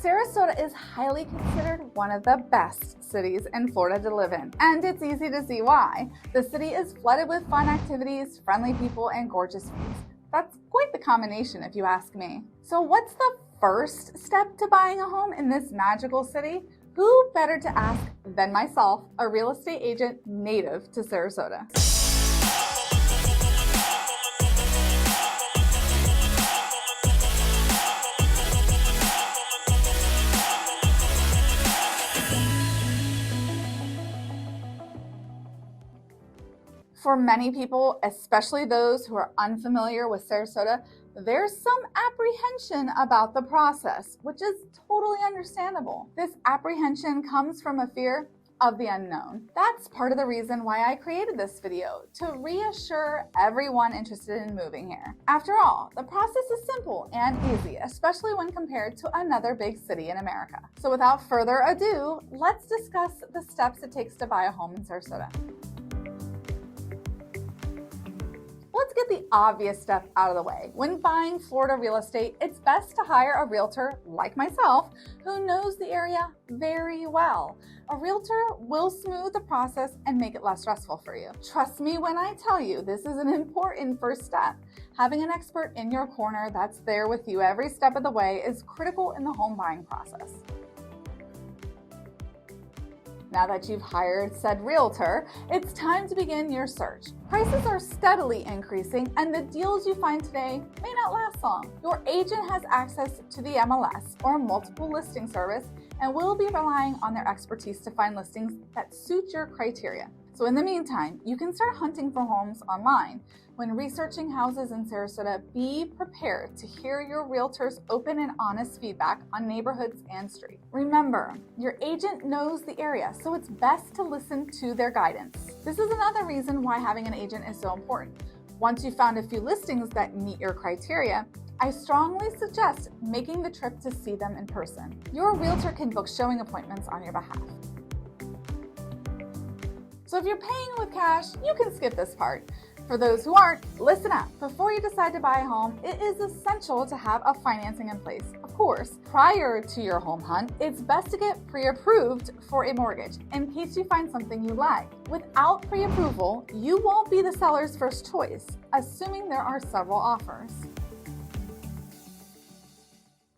Sarasota is highly considered one of the best cities in Florida to live in, and it's easy to see why. The city is flooded with fun activities, friendly people, and gorgeous views. That's quite the combination if you ask me. So what's the first step to buying a home in this magical city? Who better to ask than myself, a real estate agent native to Sarasota. For many people, especially those who are unfamiliar with Sarasota, there's some apprehension about the process, which is totally understandable. This apprehension comes from a fear of the unknown. That's part of the reason why I created this video, to reassure everyone interested in moving here. After all, the process is simple and easy, especially when compared to another big city in America. So without further ado, let's discuss the steps it takes to buy a home in Sarasota. Let's get the obvious stuff out of the way. When buying Florida real estate, it's best to hire a realtor like myself who knows the area very well. A realtor will smooth the process and make it less stressful for you. Trust me when I tell you this is an important first step. Having an expert in your corner that's there with you every step of the way is critical in the home buying process. Now that you've hired said realtor, it's time to begin your search. Prices are steadily increasing, and the deals you find today may not last long. Your agent has access to the MLS or multiple listing service and will be relying on their expertise to find listings that suit your criteria. So in the meantime, you can start hunting for homes online. When researching houses in Sarasota, be prepared to hear your realtor's open and honest feedback on neighborhoods and streets. Remember, your agent knows the area, so it's best to listen to their guidance. This is another reason why having an agent is so important. Once you've found a few listings that meet your criteria, I strongly suggest making the trip to see them in person. Your realtor can book showing appointments on your behalf. So if you're paying with cash, you can skip this part. For those who aren't, listen up. Before you decide to buy a home, it is essential to have a financing in place. Of course, prior to your home hunt, it's best to get pre-approved for a mortgage in case you find something you like. Without pre-approval, you won't be the seller's first choice, assuming there are several offers.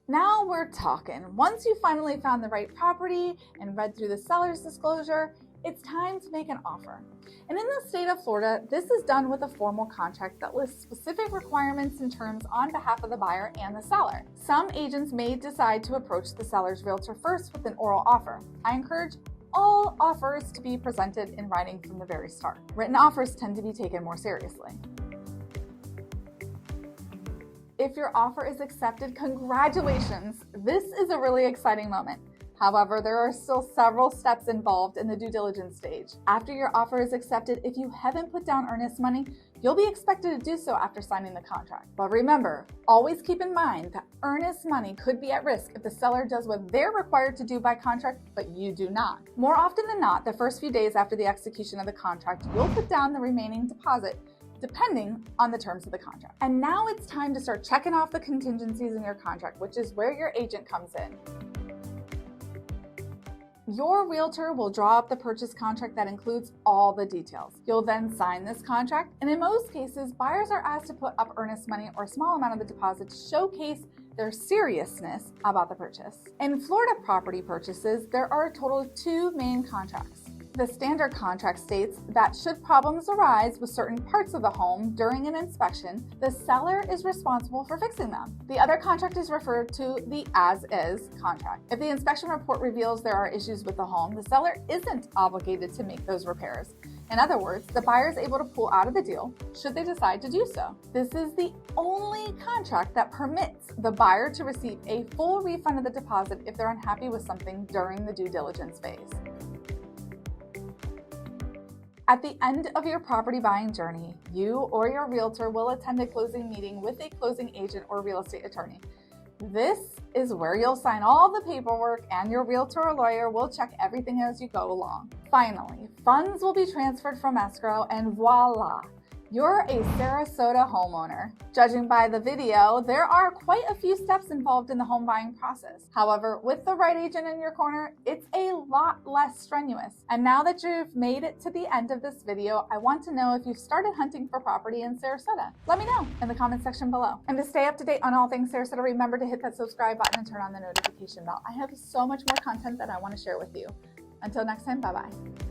Now we're talking. Once you finally found the right property and read through the seller's disclosure, it's time to make an offer. And in the state of Florida, this is done with a formal contract that lists specific requirements and terms on behalf of the buyer and the seller. Some agents may decide to approach the seller's realtor first with an oral offer. I encourage all offers to be presented in writing from the very start. Written offers tend to be taken more seriously. If your offer is accepted, congratulations! This is a really exciting moment. However, there are still several steps involved in the due diligence stage. After your offer is accepted, if you haven't put down earnest money, you'll be expected to do so after signing the contract. But remember, always keep in mind that earnest money could be at risk if the seller does what they're required to do by contract, but you do not. More often than not, the first few days after the execution of the contract, you'll put down the remaining deposit, depending on the terms of the contract. And now it's time to start checking off the contingencies in your contract, which is where your agent comes in. Your realtor will draw up the purchase contract that includes all the details. You'll then sign this contract, and in most cases, buyers are asked to put up earnest money or a small amount of the deposit to showcase their seriousness about the purchase. In Florida property purchases, there are a total of two main contracts. The standard contract states that should problems arise with certain parts of the home during an inspection, the seller is responsible for fixing them. The other contract is referred to the as-is contract. If the inspection report reveals there are issues with the home, the seller isn't obligated to make those repairs. In other words, the buyer is able to pull out of the deal should they decide to do so. This is the only contract that permits the buyer to receive a full refund of the deposit if they're unhappy with something during the due diligence phase. At the end of your property buying journey, you or your realtor will attend a closing meeting with a closing agent or real estate attorney. This is where you'll sign all the paperwork and your realtor or lawyer will check everything as you go along. Finally, funds will be transferred from escrow and voila, You're a Sarasota homeowner. Judging by the video, there are quite a few steps involved in the home buying process. However, with the right agent in your corner, it's a lot less strenuous. And now that you've made it to the end of this video, I want to know if you've started hunting for property in Sarasota. Let me know in the comment section below. And to stay up to date on all things Sarasota, remember to hit that subscribe button and turn on the notification bell. I have so much more content that I want to share with you. Until next time, bye-bye.